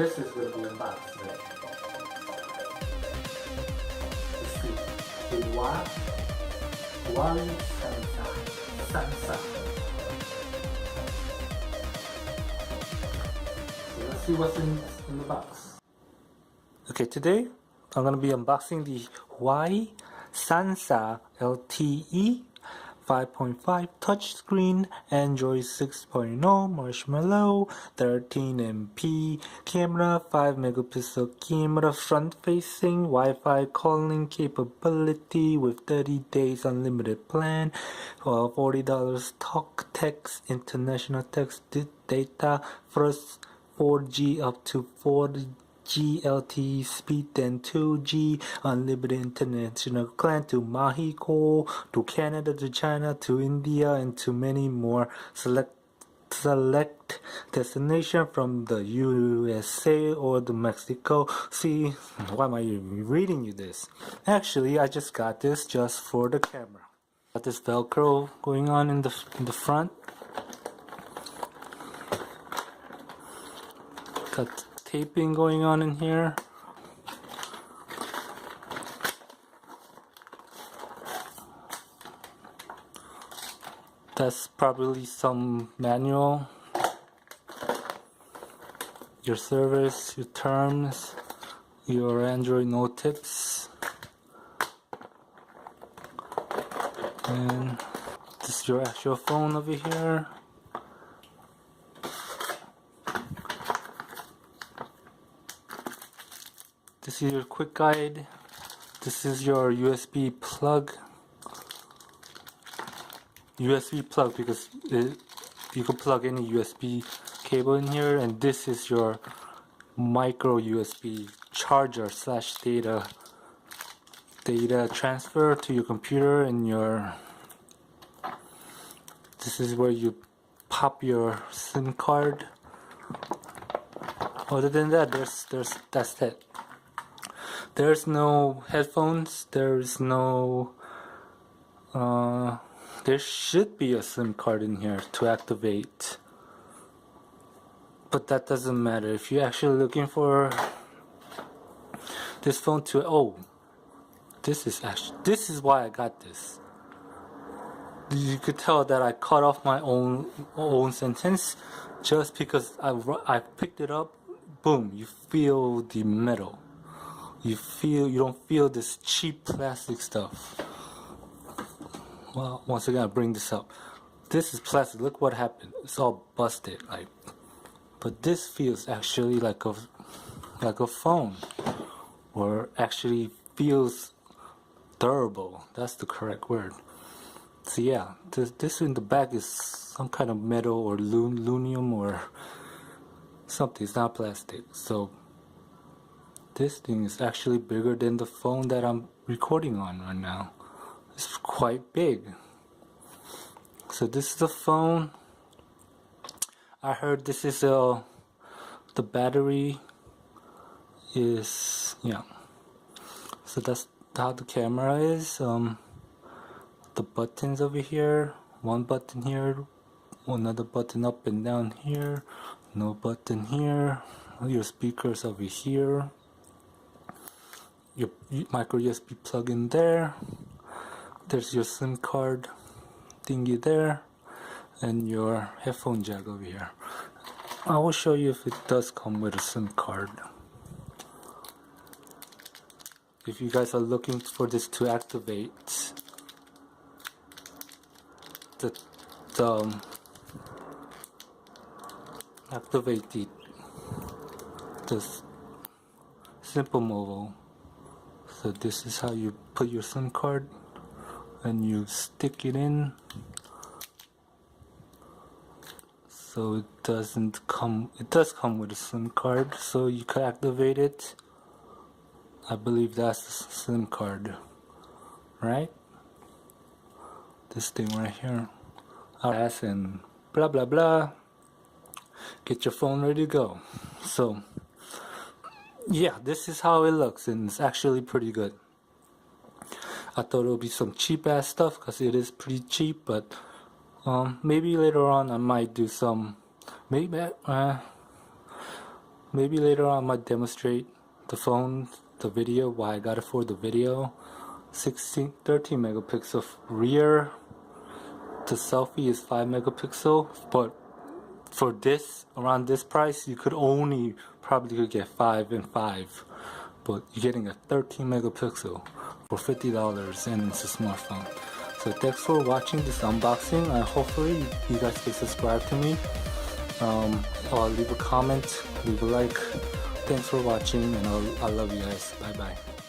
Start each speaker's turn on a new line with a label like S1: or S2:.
S1: this is going to be unboxed today. Let's see. The Huawei Sensa. So let's see what's in the box. Okay, today I'm going to be unboxing the Huawei Sensa LTE 5.5 touchscreen, Android 6.0, Marshmallow, 13MP camera, 5 megapixel camera, front facing, Wi-Fi calling capability with 30 days unlimited plan, $40 talk text, international text data, first 4G up to 4G LTE speed, then 2G unlimited international plan to Mexico, to Canada, to China, to India, and to many more select destination from the USA or the Mexico. See, why am I reading you this? Actually, I just got this just for the camera. Got this Velcro going on in the front. Got taping going on in here. That's probably some manual. Your service, your terms, your Android no tips. And this is your actual phone over here. This is your quick guide. This is your USB plug. USB plug because you can plug any USB cable in here, and this is your micro USB charger slash data transfer to your computer, and this is where you pop your SIM card. Other than that, that's it. There's no headphones, there's no there should be a SIM card in here to activate, but that doesn't matter. If you're actually looking for this phone to, this is why I got this. You could tell that I cut off my own sentence just because I picked it up. Boom, you feel the metal. You don't feel this cheap plastic stuff. Well, once again, I bring this up. This is plastic. Look what happened. It's all busted, but this feels actually like a phone, or actually feels durable. That's the correct word. So yeah, this in the back is some kind of metal or aluminum or something. It's not plastic. So this thing is actually bigger than the phone that I'm recording on right now. It's quite big. So this is the phone. I heard this is the battery is, yeah. So that's how the camera is. The buttons over here. One button here. Another button up and down here. No button here. Your speakers over here. Your micro USB plug in there. There's your SIM card thingy there, and your headphone jack over here. I will show you if it does come with a SIM card. If you guys are looking for this to activate the simple mobile. So this is how you put your SIM card, and you stick it in. So it does come with a SIM card, so you can activate it. I believe that's the SIM card, right? This thing right here. And blah blah blah. Get your phone ready to go. So yeah, this is how it looks, and it's actually pretty good. I thought it would be some cheap ass stuff because it is pretty cheap, but maybe later on I might do some. Maybe maybe later on I might demonstrate the phone, the video, why I got it for the video. 13 megapixel rear. The selfie is 5 megapixel, but for this, around this price, you could only probably could get 5 and 5, but you're getting a 13 megapixel for $50 and it's a smartphone. So thanks for watching this unboxing. Hopefully you guys can subscribe to me, or leave a comment, leave a like. Thanks for watching, and I love you guys. Bye bye.